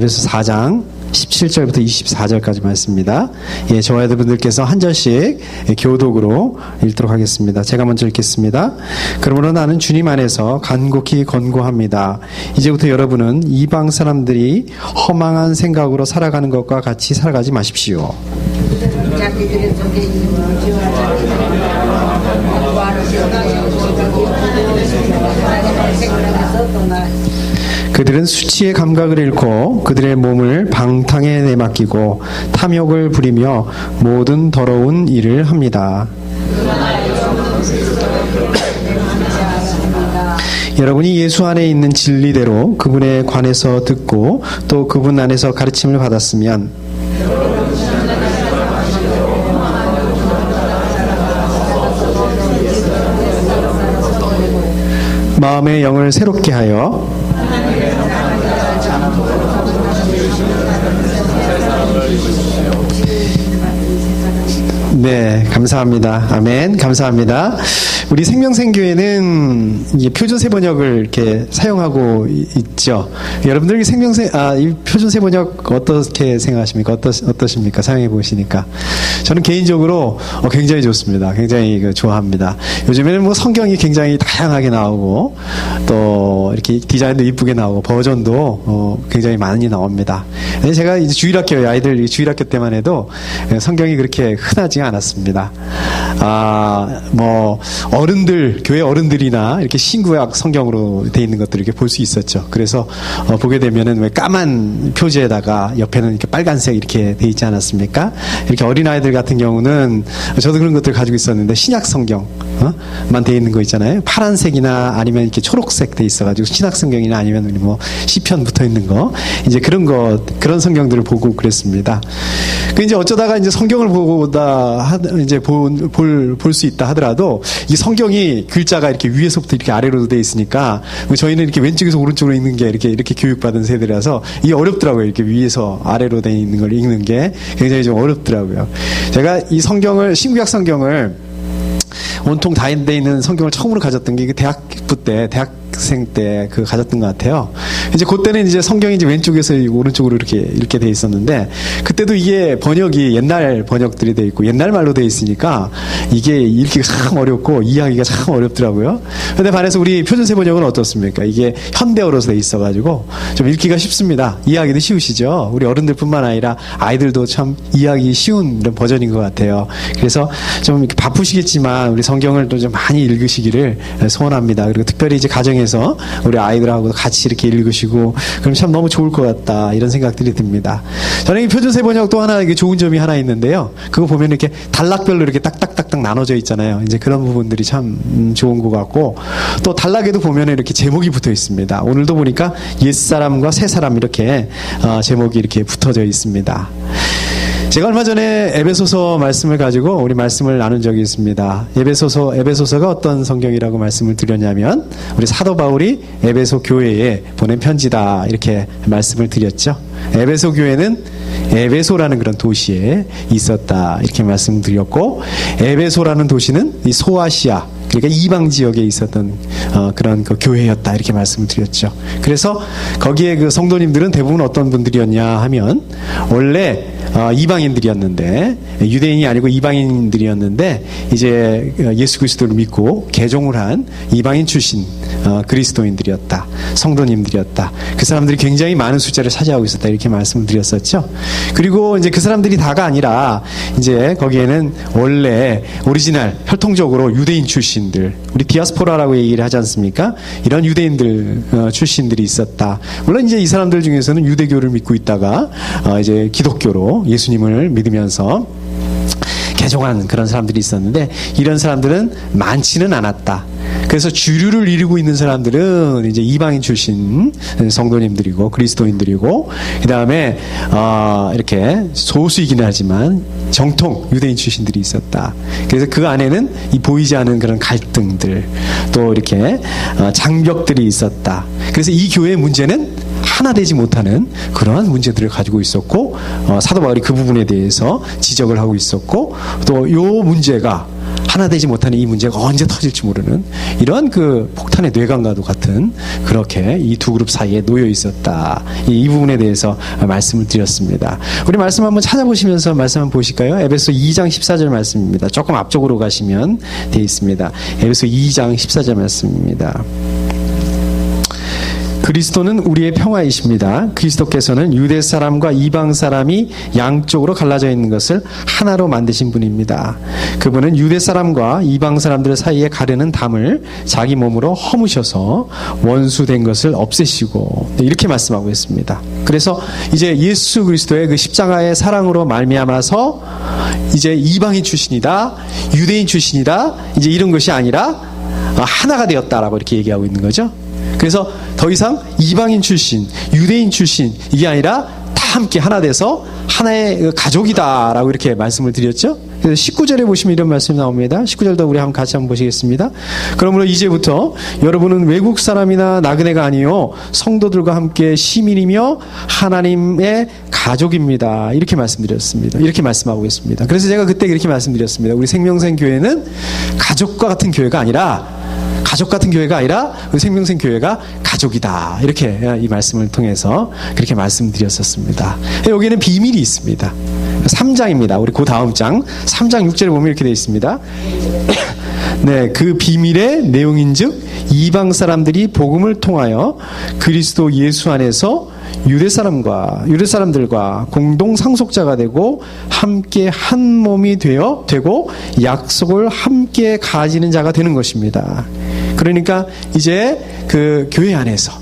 에베소 4장 17절부터 24절까지 말씀입니다. 예, 저와 여러분들께서 한 절씩 교독으로 읽도록 하겠습니다. 제가 먼저 읽겠습니다. 그러므로 나는 주님 안에서 간곡히 권고합니다. 이제부터 여러분은 이방 사람들이 허망한 생각으로 살아가는 것과 같이 살아가지 마십시오. 자기들의 속에 있는 무지와 그들은 수치의 감각을 잃고 그들의 몸을 방탕에 내맡기고 탐욕을 부리며 모든 더러운 일을 합니다. 여러분이 예수 안에 있는 진리대로 그분에 관해서 듣고 또 그분 안에서 가르침을 받았으면 마음의 영을 새롭게 하여 네, 감사합니다. 아멘. 감사합니다. 우리 생명생교회는 표준세 번역을 이렇게 사용하고 있죠. 여러분들 이 표준세 번역 어떻게 생각하십니까? 어떠십니까? 사용해 보시니까. 저는 개인적으로 굉장히 좋습니다. 굉장히 좋아합니다. 요즘에는 뭐 성경이 굉장히 다양하게 나오고 또 이렇게 디자인도 이쁘게 나오고 버전도 굉장히 많이 나옵니다. 제가 이제 주일학교 아이들 주일학교 때만 해도 성경이 그렇게 흔하지 않았습니다. 어른들, 교회 어른들이나 이렇게 신구약 성경으로 돼 있는 것들을 이렇게 볼 수 있었죠. 그래서 보게 되면은 왜 까만 표지에다가 옆에는 이렇게 빨간색 이렇게 돼 있지 않았습니까? 이렇게 어린아이들 같은 경우는 저도 그런 것들 가지고 있었는데 신약 성경만 돼 있는 거 있잖아요. 파란색이나 아니면 이렇게 초록색 돼 있어가지고 신약 성경이나 아니면 뭐 시편 붙어 있는 거 이제 그런 성경들을 보고 그랬습니다. 그 이제 어쩌다가 이제 성경을 보다 이제 볼 수 있다 하더라도 이 성경이 글자가 이렇게 위에서부터 이렇게 아래로 돼 있으니까 저희는 이렇게 왼쪽에서 오른쪽으로 읽는 게 이렇게 교육받은 세대라서 이게 어렵더라고요. 이렇게 위에서 아래로 돼 있는 걸 읽는 게 굉장히 좀 어렵더라고요. 제가 이 신구약 성경을 온통 다 돼 있는 성경을 처음으로 가졌던 게 대학생 때 가졌던 것 같아요. 이제 그때는 이제 성경이 이제 왼쪽에서 오른쪽으로 이렇게 돼 있었는데 그때도 이게 번역이 옛날 번역들이 돼 있고 옛날 말로 돼 있으니까 이게 읽기가 참 어렵고 이해하기가 참 어렵더라고요. 근데 반해서 우리 표준세 번역은 어떻습니까? 이게 현대어로서 돼 있어가지고 좀 읽기가 쉽습니다. 이해하기도 쉬우시죠? 우리 어른들뿐만 아니라 아이들도 참 이해하기 쉬운 이런 버전인 것 같아요. 그래서 좀 이렇게 바쁘시겠지만 우리 성경을 또 좀 많이 읽으시기를 소원합니다. 그리고 특별히 이제 가정에서 우리 아이들하고 같이 이렇게 읽으시고 그럼 참 너무 좋을 것 같다 이런 생각들이 듭니다. 저는 이 표준세 번역 또 하나 이게 좋은 점이 하나 있는데요. 그거 보면 이렇게 단락별로 이렇게 딱딱딱딱 나눠져 있잖아요. 이제 그런 부분들이 참 좋은 것 같고 또 단락에도 보면 이렇게 제목이 붙어 있습니다. 오늘도 보니까 옛사람과 새사람 이렇게 제목이 이렇게 붙어져 있습니다. 제가 얼마 전에 에베소서 말씀을 가지고 우리 말씀을 나눈 적이 있습니다. 에베소서가 어떤 성경이라고 말씀을 드렸냐면 우리 사도 바울이 에베소 교회에 보낸 편지다 이렇게 말씀을 드렸죠. 에베소 교회는 에베소라는 그런 도시에 있었다 이렇게 말씀드렸고 에베소라는 도시는 이 소아시아 그러니까 이방 지역에 있었던 그런 그 교회였다 이렇게 말씀을 드렸죠. 그래서 거기에 그 성도님들은 대부분 어떤 분들이었냐 하면 원래 이방인들이었는데 유대인이 아니고 이방인들이었는데 이제 예수 그리스도를 믿고 개종을 한 이방인 출신 그리스도인들이었다. 성도님들이었다. 그 사람들이 굉장히 많은 숫자를 차지하고 있었다 이렇게 말씀을 드렸었죠. 그리고 이제 그 사람들이 다가 아니라 이제 거기에는 원래 오리지널 혈통적으로 유대인 출신들 우리 디아스포라라고 얘기를 하지 않습니까? 이런 유대인들 출신들이 있었다. 물론 이제 이 사람들 중에서는 유대교를 믿고 있다가 이제 기독교로 예수님을 믿으면서 개종한 그런 사람들이 있었는데 이런 사람들은 많지는 않았다. 그래서 주류를 이루고 있는 사람들은 이제 이방인 출신 성도님들이고 그리스도인들이고 그 다음에 이렇게 소수이긴 하지만 정통 유대인 출신들이 있었다. 그래서 그 안에는 이 보이지 않은 그런 갈등들 또 이렇게 장벽들이 있었다. 그래서 이 교회의 문제는 하나 되지 못하는 그러한 문제들을 가지고 있었고 사도 바울이 그 부분에 대해서 지적을 하고 있었고 또 요 문제가 하나 되지 못하는 이 문제가 언제 터질지 모르는 이런 그 폭탄의 뇌관과도 같은 그렇게 이 두 그룹 사이에 놓여 있었다. 이 부분에 대해서 말씀을 드렸습니다. 우리 말씀 한번 찾아보시면서 말씀 한번 보실까요? 에베소 2장 14절 말씀입니다. 조금 앞쪽으로 가시면 되어 있습니다. 에베소 2장 14절 말씀입니다. 그리스도는 우리의 평화이십니다. 그리스도께서는 유대 사람과 이방 사람이 양쪽으로 갈라져 있는 것을 하나로 만드신 분입니다. 그분은 유대 사람과 이방 사람들 사이에 가르는 담을 자기 몸으로 허무셔서 원수된 것을 없애시고, 이렇게 말씀하고 있습니다. 그래서 이제 예수 그리스도의 그 십자가의 사랑으로 말미암아서 이제 이방인 출신이다, 유대인 출신이다, 이제 이런 것이 아니라 하나가 되었다라고 이렇게 얘기하고 있는 거죠. 그래서 더 이상 이방인 출신, 유대인 출신 이게 아니라 다 함께 하나 돼서 하나의 가족이다라고 이렇게 말씀을 드렸죠. 그래서 19절에 보시면 이런 말씀이 나옵니다. 19절도 우리 같이 한번 보시겠습니다. 그러므로 이제부터 여러분은 외국 사람이나 나그네가 아니요 성도들과 함께 시민이며 하나님의 가족입니다. 이렇게 말씀드렸습니다. 이렇게 말씀하고 있습니다. 그래서 제가 그때 이렇게 말씀드렸습니다. 우리 생명생 교회는 가족과 같은 교회가 아니라 우리 생명생 교회가 가족이다. 이렇게 이 말씀을 통해서 그렇게 말씀드렸었습니다. 여기에는 비밀이 있습니다. 3장입니다. 우리 그 다음 장 3장 6절에 보면 이렇게 되어 있습니다. 네, 그 비밀의 내용인즉 이방 사람들이 복음을 통하여 그리스도 예수 안에서 유대 사람들과 공동 상속자가 되고 함께 한 몸이 되고 약속을 함께 가지는 자가 되는 것입니다. 그러니까 이제 그 교회 안에서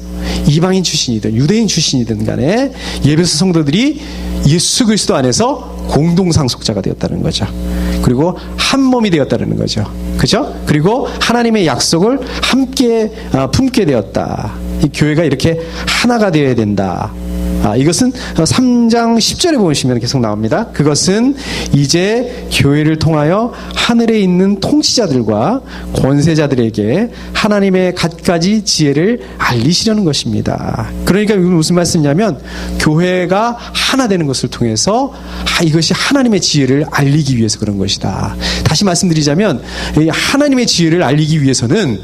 이방인 출신이든 유대인 출신이든 간에 예배소 성도들이 예수 그리스도 안에서 공동 상속자가 되었다는 거죠. 그리고 한 몸이 되었다는 거죠. 그죠? 그리고 하나님의 약속을 함께 품게 되었다. 이 교회가 이렇게 하나가 되어야 된다. 이것은 3장 10절에 보시면 계속 나옵니다. 그것은 이제 교회를 통하여 하늘에 있는 통치자들과 권세자들에게 하나님의 갖가지 지혜를 알리시려는 것입니다. 그러니까 이건 무슨 말씀이냐면 교회가 하나 되는 것을 통해서 이것이 하나님의 지혜를 알리기 위해서 그런 것이다. 다시 말씀드리자면 하나님의 지혜를 알리기 위해서는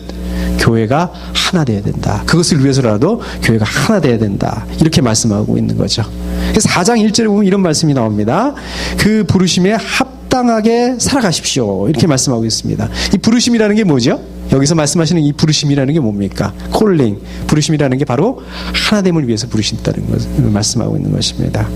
교회가 하나 돼야 된다. 그것을 위해서라도 교회가 하나 돼야 된다. 이렇게 말씀하고 있는 거죠. 그래서 4장 1절에 보면 이런 말씀이 나옵니다. 그 부르심에 합당하게 살아가십시오. 이렇게 말씀하고 있습니다. 이 부르심이라는 게 뭐죠? 여기서 말씀하시는 이 부르심이라는 게 뭡니까? 콜링. 부르심이라는 게 바로 하나됨을 위해서 부르신다는 것을 말씀하고 있는 것입니다.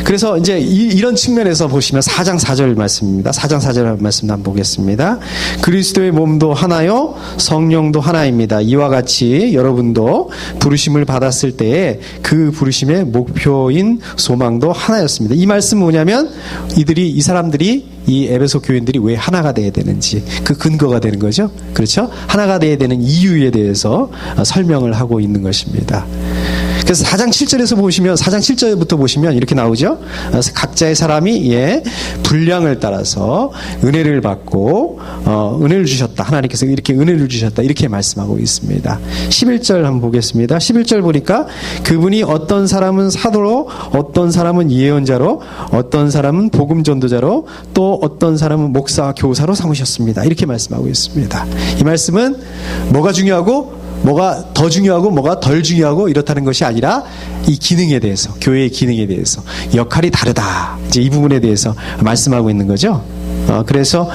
그래서 이제 이런 측면에서 보시면 4장 4절 말씀입니다. 4장 4절 말씀 한번 보겠습니다. 그리스도의 몸도 하나요 성령도 하나입니다. 이와 같이 여러분도 부르심을 받았을 때에 그 부르심의 목표인 소망도 하나였습니다. 이 말씀은 뭐냐면 이 사람들이 이 에베소 교인들이 왜 하나가 돼야 되는지 그 근거가 되는 거죠. 그렇죠? 하나가 돼야 되는 이유에 대해서 설명을 하고 있는 것입니다. 그래서 4장 7절에서 보시면 4장 7절부터 보시면 이렇게 나오죠. 각자의 사람이 분량을 따라서 은혜를 받고 은혜를 주셨다. 하나님께서 이렇게 은혜를 주셨다. 이렇게 말씀하고 있습니다. 11절 한번 보겠습니다. 11절 보니까 그분이 어떤 사람은 사도로, 어떤 사람은 예언자로, 어떤 사람은 복음 전도자로, 또 어떤 사람은 목사, 교사로 삼으셨습니다. 이렇게 말씀하고 있습니다. 이 말씀은 뭐가 중요하고 뭐가 더 중요하고 뭐가 덜 중요하고 이렇다는 것이 아니라 이 기능에 대해서, 교회의 기능에 대해서 역할이 다르다. 이제 이 부분에 대해서 말씀하고 있는 거죠. 그래서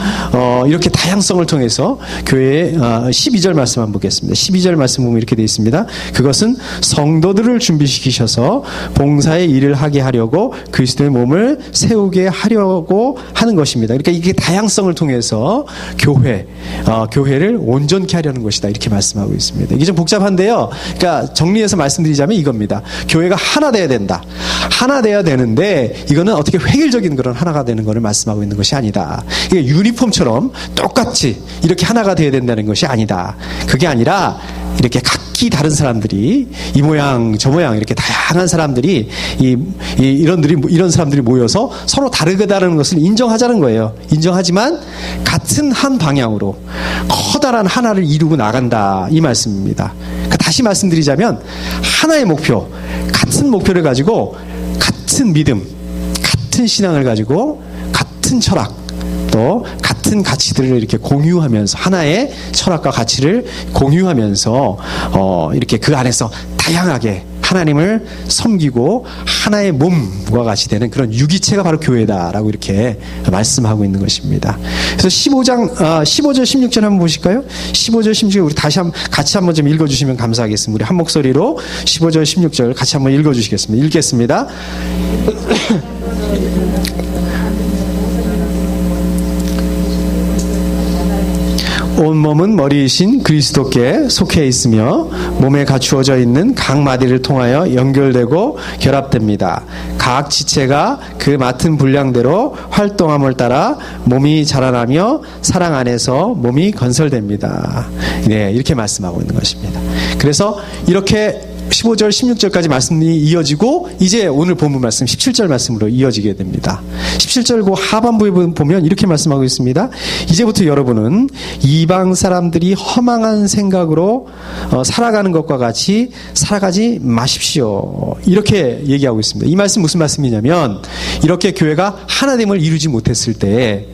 이렇게 다양성을 통해서 교회의 12절 말씀 한번 보겠습니다. 12절 말씀 보면 이렇게 되어 있습니다. 그것은 성도들을 준비시키셔서 봉사의 일을 하게 하려고 그리스도의 몸을 세우게 하려고 하는 것입니다. 그러니까 이게 다양성을 통해서 교회를 온전케 하려는 것이다. 이렇게 말씀하고 있습니다. 이게 좀 복잡한데요. 그러니까 정리해서 말씀드리자면 이겁니다. 교회가 하나 돼야 된다. 하나 돼야 되는데 이거는 어떻게 획일적인 그런 하나가 되는 것을 말씀하고 있는 것이 아니다. 이게 유니폼처럼 똑같이 이렇게 하나가 되어야 된다는 것이 아니다. 그게 아니라 이렇게 각기 다른 사람들이 이 모양 저 모양 이렇게 다양한 사람들이 이런 사람들이 모여서 서로 다르다는 것을 인정하자는 거예요. 인정하지만 같은 한 방향으로 커다란 하나를 이루고 나간다. 이 말씀입니다. 그러니까 다시 말씀드리자면 하나의 목표, 같은 목표를 가지고 같은 믿음, 같은 신앙을 가지고 같은 철학, 또 같은 가치들을 이렇게 공유하면서 하나의 철학과 가치를 공유하면서 이렇게 그 안에서 다양하게 하나님을 섬기고 하나의 몸과 같이 되는 그런 유기체가 바로 교회다라고 이렇게 말씀하고 있는 것입니다. 그래서 15절 16절 한번 보실까요? 15절 16절 우리 같이 한번 좀 읽어주시면 감사하겠습니다. 우리 한 목소리로 15절 16절 같이 한번 읽어주시겠습니다. 읽겠습니다. 온몸은 머리이신 그리스도께 속해 있으며 몸에 갖추어져 있는 각 마디를 통하여 연결되고 결합됩니다. 각 지체가 그 맡은 분량대로 활동함을 따라 몸이 자라나며 사랑 안에서 몸이 건설됩니다. 네, 이렇게 말씀하고 있는 것입니다. 그래서 이렇게 15절, 16절까지 말씀이 이어지고 이제 오늘 본문 말씀 17절 말씀으로 이어지게 됩니다. 17절 그 하반부에 보면 이렇게 말씀하고 있습니다. 이제부터 여러분은 이방 사람들이 허망한 생각으로 살아가는 것과 같이 살아가지 마십시오. 이렇게 얘기하고 있습니다. 이 말씀 무슨 말씀이냐면 이렇게 교회가 하나됨을 이루지 못했을 때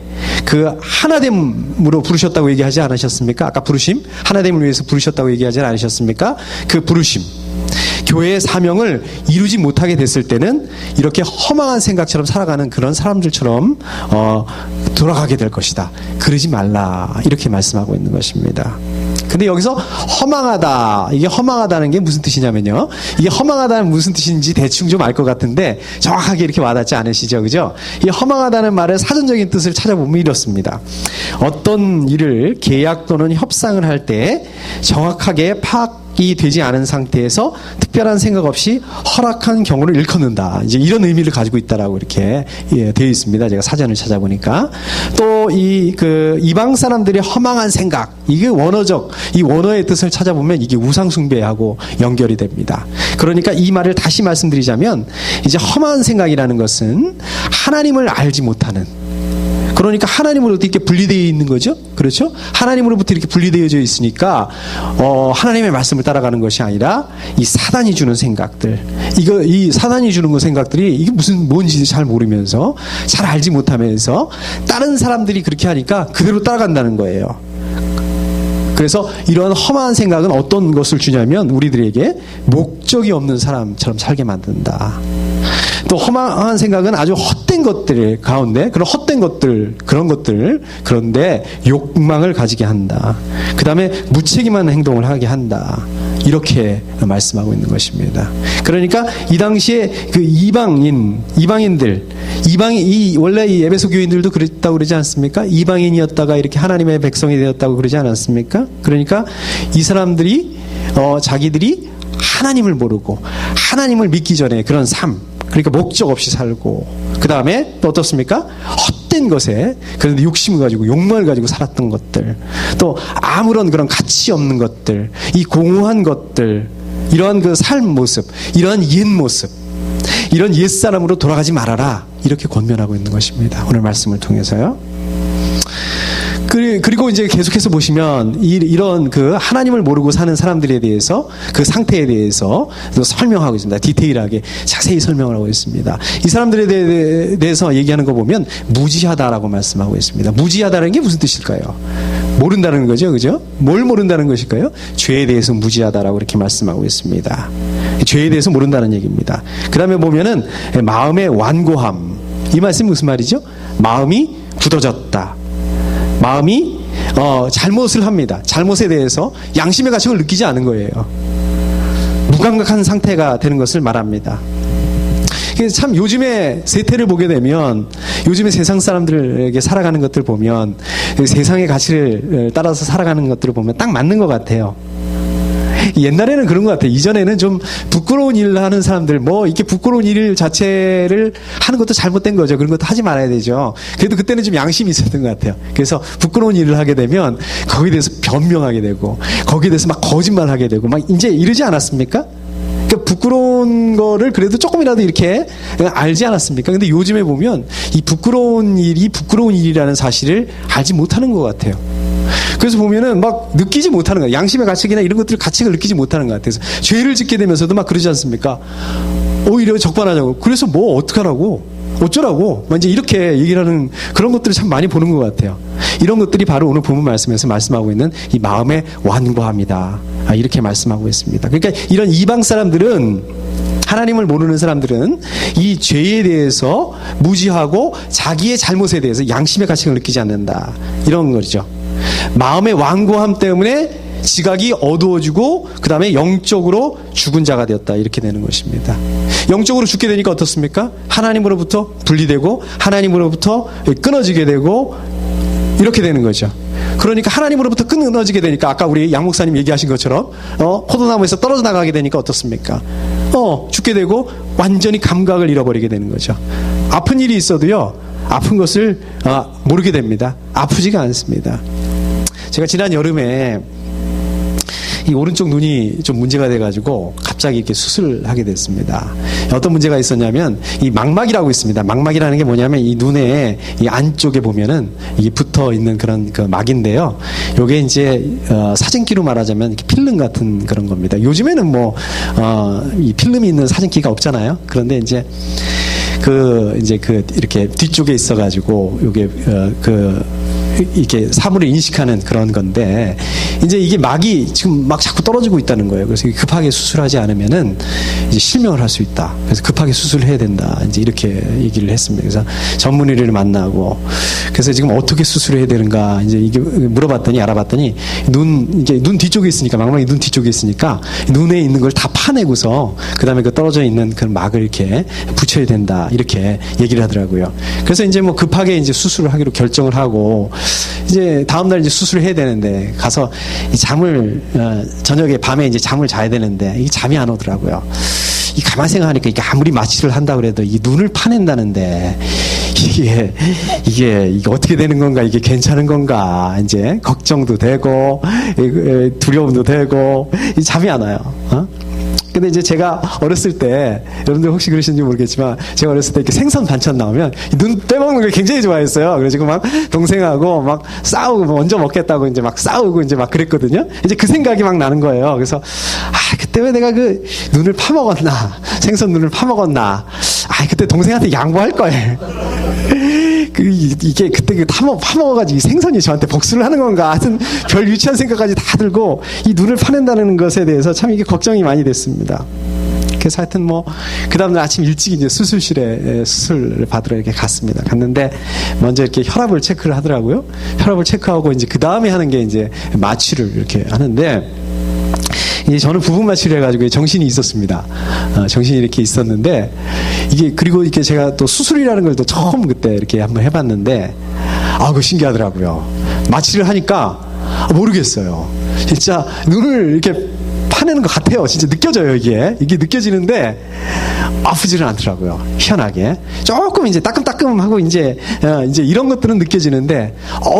그 하나됨으로 부르셨다고 얘기하지 않으셨습니까? 아까 부르심, 하나됨을 위해서 부르셨다고 얘기하지 않으셨습니까? 그 부르심, 교회의 사명을 이루지 못하게 됐을 때는 이렇게 허망한 생각처럼 살아가는 그런 사람들처럼 돌아가게 될 것이다. 그러지 말라. 이렇게 말씀하고 있는 것입니다. 근데 여기서 허망하다, 이게 허망하다는 게 무슨 뜻이냐면요, 이게 허망하다는 무슨 뜻인지 대충 좀 알 것 같은데 정확하게 이렇게 와닿지 않으시죠, 그죠? 이 허망하다는 말의 사전적인 뜻을 찾아보면 이렇습니다. 어떤 일을 계약 또는 협상을 할 때 정확하게 파악이 되지 않은 상태에서 특별한 생각 없이 허락한 경우를 일컫는다. 이제 이런 의미를 가지고 있다라고 이렇게 되어 있습니다. 제가 사전을 찾아보니까. 또 이방 사람들의 허망한 생각, 이게 원어적, 이 원어의 뜻을 찾아보면 이게 우상숭배하고 연결이 됩니다. 그러니까 이 말을 다시 말씀드리자면 이제 험한 생각이라는 것은 하나님을 알지 못하는, 그러니까 하나님으로부터 이렇게 분리되어 있는 거죠. 그렇죠? 하나님으로부터 이렇게 분리되어져 있으니까 하나님의 말씀을 따라가는 것이 아니라 이 사단이 주는 생각들, 이 사단이 주는 그 생각들이 이게 뭔지 잘 모르면서 잘 알지 못하면서 다른 사람들이 그렇게 하니까 그대로 따라간다는 거예요. 그래서 이런 험한 생각은 어떤 것을 주냐면 우리들에게 목적이 없는 사람처럼 살게 만든다. 또 허망한 생각은 아주 헛된 것들 가운데 그런 헛된 것들, 그런데 욕망을 가지게 한다. 그 다음에 무책임한 행동을 하게 한다. 이렇게 말씀하고 있는 것입니다. 그러니까 이 당시에 그 이방인들, 원래 이 에베소 교인들도 그랬다고 그러지 않습니까? 이방인이었다가 이렇게 하나님의 백성이 되었다고 그러지 않았습니까? 그러니까 이 사람들이 자기들이 하나님을 모르고 하나님을 믿기 전에 그런 삶, 그러니까 목적 없이 살고, 그 다음에 또 어떻습니까? 헛된 것에, 그런데 욕심을 가지고 욕망을 가지고 살았던 것들, 또 아무런 그런 가치 없는 것들, 이 공허한 것들, 이러한 그 삶 모습, 이러한 옛 모습, 이런 옛사람으로 돌아가지 말아라. 이렇게 권면하고 있는 것입니다. 오늘 말씀을 통해서요. 그리고 이제 계속해서 보시면 이런 그 하나님을 모르고 사는 사람들에 대해서 그 상태에 대해서 설명하고 있습니다. 디테일하게 자세히 설명을 하고 있습니다. 이 사람들에 대해서 얘기하는 거 보면 무지하다라고 말씀하고 있습니다. 무지하다는 게 무슨 뜻일까요? 모른다는 거죠, 그죠? 뭘 모른다는 것일까요? 죄에 대해서 무지하다라고 이렇게 말씀하고 있습니다. 죄에 대해서 모른다는 얘기입니다. 그 다음에 보면은 마음의 완고함, 이 말씀이 무슨 말이죠? 마음이 굳어졌다. 마음이 잘못을 합니다. 잘못에 대해서 양심의 가책을 느끼지 않은 거예요. 무감각한 상태가 되는 것을 말합니다. 참 요즘의 세태를 보게 되면, 요즘의 세상 사람들에게 살아가는 것들 보면, 세상의 가치를 따라서 살아가는 것들을 보면 딱 맞는 것 같아요. 옛날에는 그런 것 같아요. 이전에는 좀 부끄러운 일을 하는 사람들, 이렇게 부끄러운 일 자체를 하는 것도 잘못된 거죠. 그런 것도 하지 말아야 되죠. 그래도 그때는 좀 양심이 있었던 것 같아요. 그래서 부끄러운 일을 하게 되면 거기에 대해서 변명하게 되고, 거기에 대해서 막 거짓말하게 되고, 막 이제 이러지 않았습니까? 그러니까 부끄러운 거를 그래도 조금이라도 이렇게 알지 않았습니까? 근데 요즘에 보면 이 부끄러운 일이 부끄러운 일이라는 사실을 알지 못하는 것 같아요. 그래서 보면은 막 느끼지 못하는 거예요. 양심의 가책이나 이런 것들 가책을 느끼지 못하는 것 같아서 죄를 짓게 되면서도 막 그러지 않습니까? 오히려 적반하자고. 그래서 어떡하라고? 어쩌라고? 이제 이렇게 얘기를 하는 그런 것들을 참 많이 보는 것 같아요. 이런 것들이 바로 오늘 본문 말씀에서 말씀하고 있는 이 마음의 완고함이다. 이렇게 말씀하고 있습니다. 그러니까 이런 이방 사람들은, 하나님을 모르는 사람들은 이 죄에 대해서 무지하고 자기의 잘못에 대해서 양심의 가책을 느끼지 않는다. 이런 거죠. 마음의 완고함 때문에 지각이 어두워지고 그 다음에 영적으로 죽은 자가 되었다. 이렇게 되는 것입니다. 영적으로 죽게 되니까 어떻습니까? 하나님으로부터 분리되고 하나님으로부터 끊어지게 되고 이렇게 되는 거죠. 그러니까 하나님으로부터 끊어지게 되니까 아까 우리 양 목사님 얘기하신 것처럼 포도나무에서 떨어져 나가게 되니까 어떻습니까? 죽게 되고 완전히 감각을 잃어버리게 되는 거죠. 아픈 일이 있어도요, 아픈 것을 모르게 됩니다. 아프지가 않습니다. 제가 지난 여름에 이 오른쪽 눈이 좀 문제가 돼가지고 갑자기 이렇게 수술을 하게 됐습니다. 어떤 문제가 있었냐면 이 망막이라고 있습니다. 망막이라는 게 뭐냐면 이 눈에 이 안쪽에 보면은 이게 붙어 있는 그런 그 막인데요. 요게 이제 사진기로 말하자면 필름 같은 그런 겁니다. 요즘에는 뭐 이 필름이 있는 사진기가 없잖아요. 그런데 이제 이렇게 뒤쪽에 있어가지고 요게 이렇게 사물을 인식하는 그런 건데, 이제 이게 막이 지금 막 자꾸 떨어지고 있다는 거예요. 그래서 급하게 수술하지 않으면은 이제 실명을 할 수 있다. 그래서 급하게 수술을 해야 된다. 이제 이렇게 얘기를 했습니다. 그래서 전문의를 만나고, 그래서 지금 어떻게 수술을 해야 되는가 이제 이게 물어봤더니, 알아봤더니 이제 눈 뒤쪽에 있으니까, 망막이 눈 뒤쪽에 있으니까 눈에 있는 걸 다 파내고서 그 다음에 그 떨어져 있는 그 막을 이렇게 붙여야 된다. 이렇게 얘기를 하더라고요. 그래서 이제 뭐 급하게 이제 수술을 하기로 결정을 하고, 이제 다음날 이제 수술을 해야 되는데 가서 잠을 저녁에 밤에 이제 잠을 자야 되는데 이게 잠이 안 오더라고요. 이 가만 생각하니까 이게 아무리 마취를 한다 그래도 이 눈을 파낸다는데 이게 어떻게 되는 건가, 이게 괜찮은 건가, 이제 걱정도 되고 두려움도 되고 잠이 안 와요. 근데 이제 제가 어렸을 때, 여러분들 혹시 그러시는지 모르겠지만, 제가 어렸을 때 이렇게 생선 반찬 나오면 눈 빼먹는 걸 굉장히 좋아했어요. 그래서 막 동생하고 막 싸우고, 먼저 먹겠다고 이제 막 싸우고 이제 막 그랬거든요. 이제 그 생각이 막 나는 거예요. 그래서, 그때 왜 내가 그 눈을 파먹었나, 생선 눈을 파먹었나, 그때 동생한테 양보할 걸. 이게 그때 파먹어가지고 이 생선이 저한테 복수를 하는 건가, 하여튼 별 유치한 생각까지 다 들고 이 눈을 파낸다는 것에 대해서 참 이게 걱정이 많이 됐습니다. 그래서 하여튼 그 다음날 아침 일찍 이제 수술실에 수술을 받으러 이렇게 갔습니다. 갔는데 먼저 이렇게 혈압을 체크를 하더라고요. 혈압을 체크하고 이제 그 다음에 하는 게 이제 마취를 이렇게 하는데, 이제 저는 부분 마취를 해가지고 정신이 있었습니다. 정신이 이렇게 있었는데, 그리고 이렇게 제가 또 수술이라는 걸 또 처음 그때 이렇게 한번 해봤는데, 그거 신기하더라고요. 마취를 하니까 모르겠어요. 진짜 눈을 이렇게 파내는 것 같아요. 진짜 느껴져요, 이게 느껴지는데 아프지는 않더라고요. 희한하게 조금 이제 따끔따끔하고 이제 이런 것들은 느껴지는데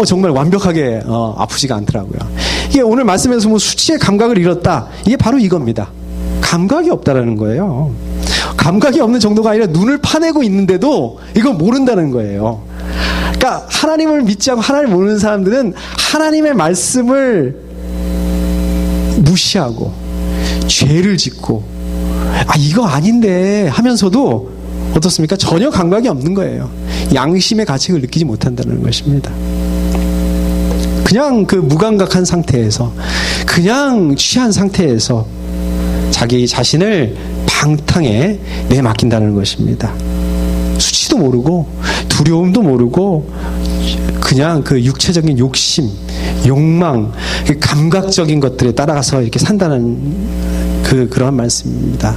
정말 완벽하게 아프지가 않더라고요. 이게 오늘 말씀에서 수치의 감각을 잃었다, 이게 바로 이겁니다. 감각이 없다라는 거예요. 감각이 없는 정도가 아니라 눈을 파내고 있는데도 이걸 모른다는 거예요. 그러니까 하나님을 믿지 않고 하나님을 모르는 사람들은 하나님의 말씀을 무시하고 죄를 짓고 이거 아닌데 하면서도 어떻습니까? 전혀 감각이 없는 거예요. 양심의 가책을 느끼지 못한다는 것입니다. 그냥 그 무감각한 상태에서, 그냥 취한 상태에서 자기 자신을 방탕에 내맡긴다는 것입니다. 수치도 모르고 두려움도 모르고 그냥 그 육체적인 욕심, 욕망, 감각적인 것들에 따라가서 이렇게 산다는 그러한 말씀입니다.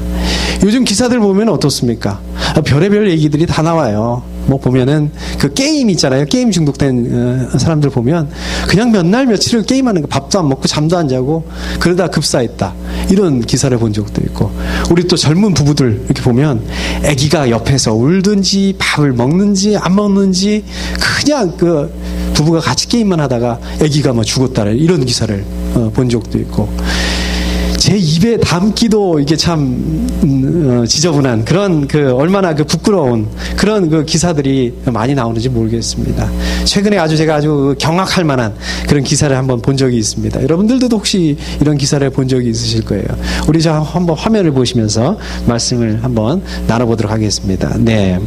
요즘 기사들 보면 어떻습니까? 별의별 얘기들이 다 나와요. 보면은 그 게임 있잖아요. 게임 중독된 사람들 보면 그냥 몇 날 며칠을 게임하는 거, 밥도 안 먹고 잠도 안 자고 그러다 급사했다, 이런 기사를 본 적도 있고, 우리 또 젊은 부부들 이렇게 보면 아기가 옆에서 울든지 밥을 먹는지 안 먹는지 그냥 그 부부가 같이 게임만 하다가 아기가 죽었다, 이런 기사를 본 적도 있고, 제 입에 담기도 이게 참 지저분한 그런 얼마나 부끄러운 그런 기사들이 많이 나오는지 모르겠습니다. 최근에 제가 아주 경악할 만한 그런 기사를 한번 본 적이 있습니다. 여러분들도 혹시 이런 기사를 본 적이 있으실 거예요. 우리 한번 화면을 보시면서 말씀을 한번 나눠보도록 하겠습니다. 네.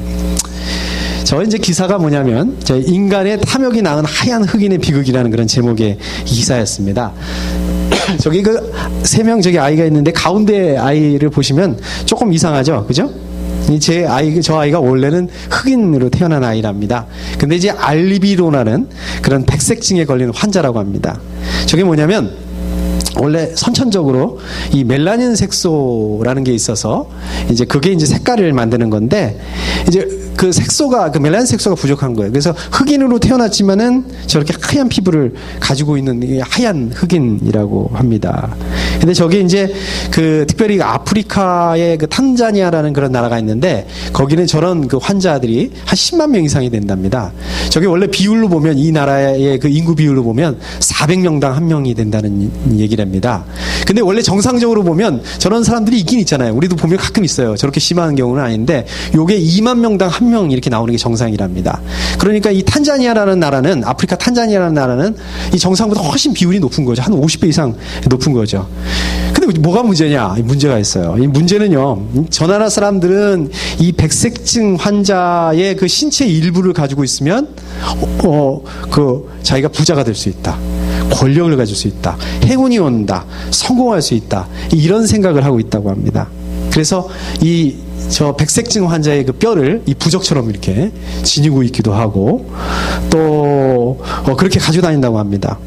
저 이제 기사가 뭐냐면 인간의 탐욕이 낳은 하얀 흑인의 비극이라는 그런 제목의 기사였습니다. 저기 그 3명 저기 아이가 있는데 가운데 아이를 보시면 조금 이상하죠, 그죠? 저 아이가 원래는 흑인으로 태어난 아이랍니다. 근데 이제 알비노라는 그런 백색증에 걸리는 환자라고 합니다. 저게 뭐냐면 원래 선천적으로 이 멜라닌 색소라는 게 있어서 이제 그게 이제 색깔을 만드는 건데 이제 그 멜라닌 색소가 부족한 거예요. 그래서 흑인으로 태어났지만은 저렇게 하얀 피부를 가지고 있는 하얀 흑인이라고 합니다. 근데 저게 이제 특별히 아프리카의 탄자니아라는 그런 나라가 있는데 거기는 저런 환자들이 한 10만 명 이상이 된답니다. 저게 원래 비율로 보면 이 나라의 인구 비율로 보면 400명당 1명이 된다는 얘기랍니다. 근데 원래 정상적으로 보면 저런 사람들이 있긴 있잖아요. 우리도 보면 가끔 있어요. 저렇게 심한 경우는 아닌데 요게 2만 명당 1명 이렇게 나오는 게 정상이랍니다. 그러니까 이 탄자니아라는 나라는 아프리카 탄자니아라는 나라는 이 정상보다 훨씬 비율이 높은 거죠. 한 50배 이상 높은 거죠. 근데 뭐가 문제냐? 문제가 있어요. 이 문제는요. 저 나라 사람들은 이 백색증 환자의 그 신체 일부를 가지고 있으면 자기가 부자가 될 수 있다. 권력을 가질 수 있다. 행운이 온다. 성공할 수 있다. 이런 생각을 하고 있다고 합니다. 그래서 저 백색증 환자의 그 뼈를 이 부적처럼 이렇게 지니고 있기도 하고 또 그렇게 가지고 다닌다고 합니다.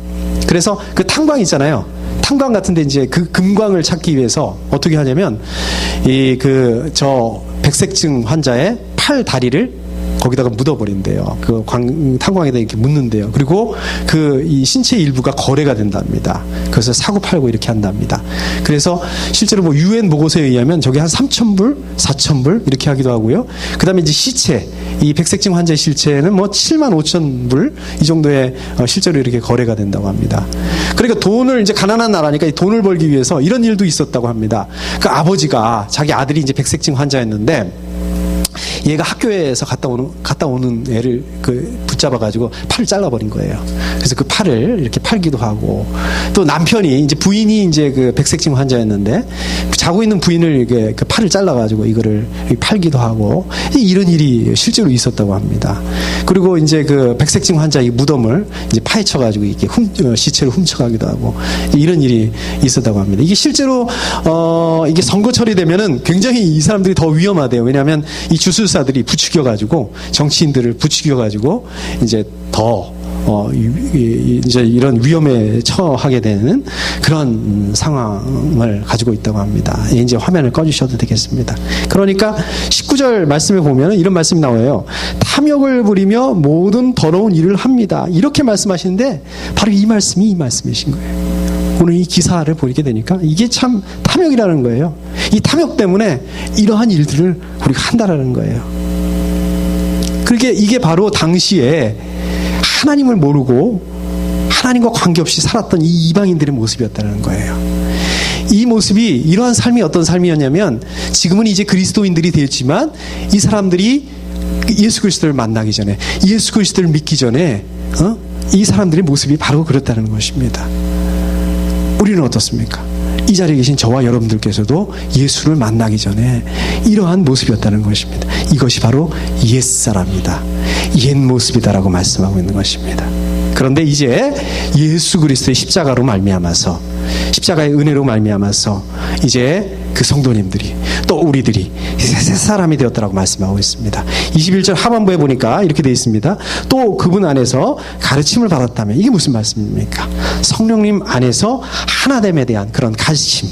그래서 그 탕광 있잖아요. 탕광 같은데 이제 그 금광을 찾기 위해서 어떻게 하냐면 저 백색증 환자의 팔 다리를 거기다가 묻어버린대요. 탕광에다 이렇게 묻는데요. 그리고 이 신체 일부가 거래가 된답니다. 그래서 사고 팔고 이렇게 한답니다. 그래서 실제로 UN 보고서에 의하면 저게 한 3,000불, 4,000불 이렇게 하기도 하고요. 그 다음에 이제 시체, 이 백색증 환자의 실체는 75,000불 이 정도의 실제로 이렇게 거래가 된다고 합니다. 그러니까 이제 가난한 나라니까 이 돈을 벌기 위해서 이런 일도 있었다고 합니다. 그 아버지가 자기 아들이 이제 백색증 환자였는데 얘가 학교에서 갔다 오는 애를 붙잡아가지고 팔을 잘라버린 거예요. 그래서 그 팔을 이렇게 팔기도 하고 또 남편이 이제 부인이 이제 백색증 환자였는데 자고 있는 부인을 그 팔을 잘라가지고 이거를 팔기도 하고 이런 일이 실제로 있었다고 합니다. 그리고 이제 백색증 환자 이 무덤을 이제 파헤쳐가지고 이렇게 시체를 훔쳐가기도 하고 이런 일이 있었다고 합니다. 이게 실제로 이게 선거철이 되면은 굉장히 이 사람들이 더 위험하대요. 왜냐하면 이 주술사들이 부추겨가지고 정치인들을 부추겨가지고 이제 더 이제 이런 위험에 처하게 되는 그런 상황을 가지고 있다고 합니다. 이제 화면을 꺼주셔도 되겠습니다. 그러니까 19절 말씀에 보면 이런 말씀이 나와요. 탐욕을 부리며 모든 더러운 일을 합니다. 이렇게 말씀하시는데 바로 이 말씀이신 거예요. 오늘 이 기사를 보게 되니까 이게 참 탐욕이라는 거예요. 이 탐욕 때문에 이러한 일들을 우리가 한다라는 거예요. 그렇게 이게 바로 당시에 하나님을 모르고 하나님과 관계없이 살았던 이 이방인들의 모습이었다는 거예요. 이 모습이 이러한 삶이 어떤 삶이었냐면 지금은 이제 그리스도인들이 되었지만 이 사람들이 예수 그리스도를 만나기 전에 예수 그리스도를 믿기 전에 이 사람들의 모습이 바로 그렇다는 것입니다. 우리는 어떻습니까? 이 자리에 계신 저와 여러분들께서도 예수를 만나기 전에 이러한 모습이었다는 것입니다. 이것이 바로 옛사람이다. 옛 모습이다라고 말씀하고 있는 것입니다. 그런데 이제 예수 그리스도의 십자가로 말미암아서 십자가의 은혜로 말미암아서 이제 그 성도님들이 또 우리들이 새 사람이 되었다라고 말씀하고 있습니다. 21절 하반부에 보니까 이렇게 되어 있습니다. 또 그분 안에서 가르침을 받았다면 이게 무슨 말씀입니까? 성령님 안에서 하나됨에 대한 그런 가르침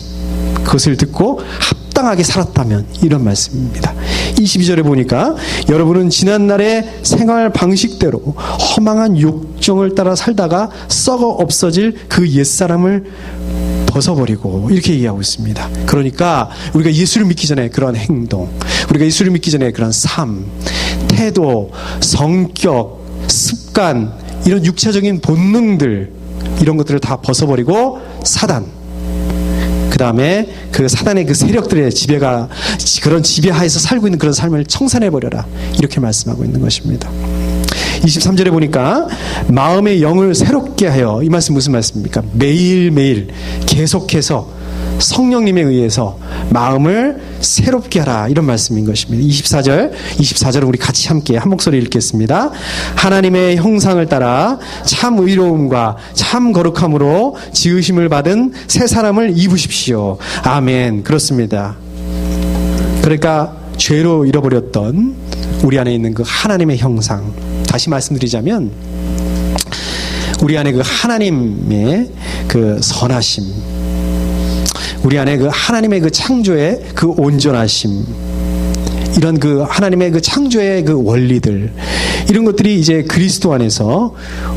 그것을 듣고 합당하게 살았다면 이런 말씀입니다. 22절에 보니까 여러분은 지난날의 생활 방식대로 허망한 욕정을 따라 살다가 썩어 없어질 그 옛사람을 벗어버리고 이렇게 얘기하고 있습니다. 그러니까 우리가 예수를 믿기 전에 그런 행동, 우리가 예수를 믿기 전에 그런 삶, 태도, 성격, 습관, 이런 육체적인 본능들 이런 것들을 다 벗어버리고 사단, 그 다음에 그 사단의 그 세력들의 그런 지배하에서 살고 있는 그런 삶을 청산해버려라 이렇게 말씀하고 있는 것입니다. 23절에 보니까 마음의 영을 새롭게 하여 이 말씀 무슨 말씀입니까? 매일매일 계속해서 성령님에 의해서 마음을 새롭게 하라, 이런 말씀인 것입니다. 24절을 우리 같이 함께 한 목소리 읽겠습니다. 하나님의 형상을 따라 참 의로움과 참 거룩함으로 지으심을 받은 새 사람을 입으십시오. 아멘. 그렇습니다. 그러니까 죄로 잃어버렸던 우리 안에 있는 그 하나님의 형상, 다시 말씀드리자면 우리 안에 그 하나님의 그 선하심, 우리 안에 그 하나님의 그 창조의 그 온전하심, 이런 그 하나님의 그 창조의 그 원리들, 이런 것들이 이제 그리스도 안에서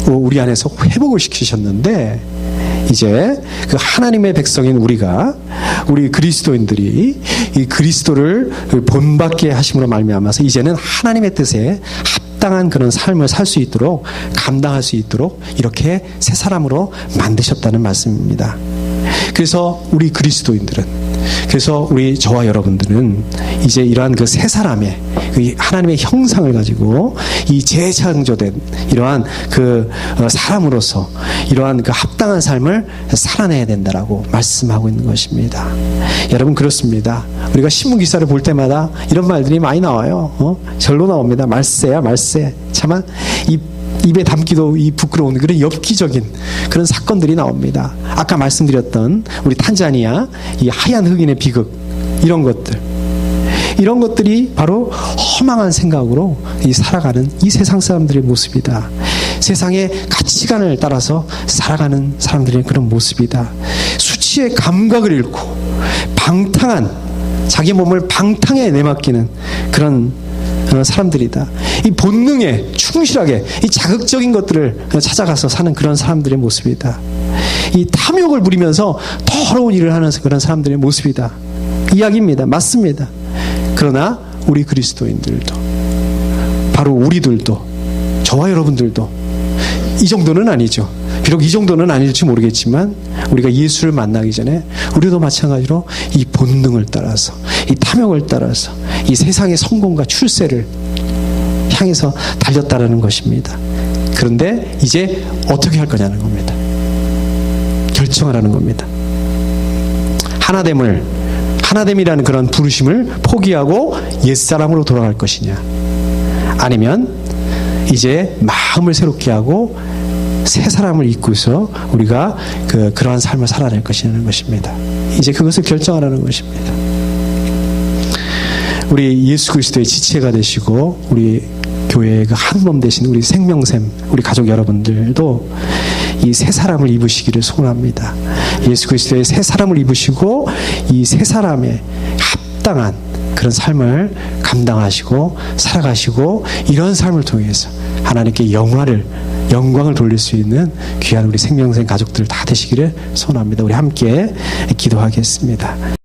우리 안에서 회복을 시키셨는데, 이제 그 하나님의 백성인 우리 그리스도인들이 이 그리스도를 본받게 하심으로 말미암아서 이제는 하나님의 뜻에 합당한 그런 삶을 살 수 있도록, 감당할 수 있도록 이렇게 새 사람으로 만드셨다는 말씀입니다. 그래서 우리 그리스도인들은, 그래서 우리 저와 여러분들은 이제 이러한 그 새 사람의 그 하나님의 형상을 가지고 이 재창조된 이러한 그 사람으로서 이러한 그 합당한 삶을 살아내야 된다라고 말씀하고 있는 것입니다. 여러분, 그렇습니다. 우리가 신문 기사를 볼 때마다 이런 말들이 많이 나와요. 절로 나옵니다. 말세야, 말세. 차마 입에 담기도 이 부끄러운 그런 엽기적인 그런 사건들이 나옵니다. 아까 말씀드렸던 우리 탄자니아 이 하얀 흑인의 비극, 이런 것들이 바로 허망한 생각으로 살아가는 이 세상 사람들의 모습이다. 세상의 가치관을 따라서 살아가는 사람들의 그런 모습이다. 수치의 감각을 잃고 자기 몸을 방탕에 내맡기는 그런 사람들이다. 이 본능에 충실하게 이 자극적인 것들을 찾아가서 사는 그런 사람들의 모습이다. 이 탐욕을 부리면서 더러운 일을 하는 그런 사람들의 모습이다. 이야기입니다. 맞습니다. 그러나 우리 그리스도인들도, 바로 우리들도, 저와 여러분들도 이 정도는 아니죠. 비록 이 정도는 아닐지 모르겠지만 우리가 예수를 만나기 전에 우리도 마찬가지로 이 본능을 따라서, 이 탐욕을 따라서 이 세상의 성공과 출세를 향해서 달렸다라는 것입니다. 그런데 이제 어떻게 할 거냐는 겁니다. 결정하라는 겁니다. 하나됨이라는 그런 부르심을 포기하고 옛사람으로 돌아갈 것이냐, 아니면 이제 마음을 새롭게 하고 새 사람을 입고서 우리가 그러한 삶을 살아낼 것이라는 것입니다. 이제 그것을 결정하라는 것입니다. 우리 예수 그리스도의 지체가 되시고 우리 교회의 그 한 몸 되신 우리 생명샘, 우리 가족 여러분들도 이 새 사람을 입으시기를 소원합니다. 예수 그리스도의 새 사람을 입으시고 이 새 사람의 합당한 그런 삶을 감당하시고 살아가시고, 이런 삶을 통해서 하나님께 영광을 돌릴 수 있는 귀한 우리 생명샘 가족들 다 되시기를 소원합니다. 우리 함께 기도하겠습니다.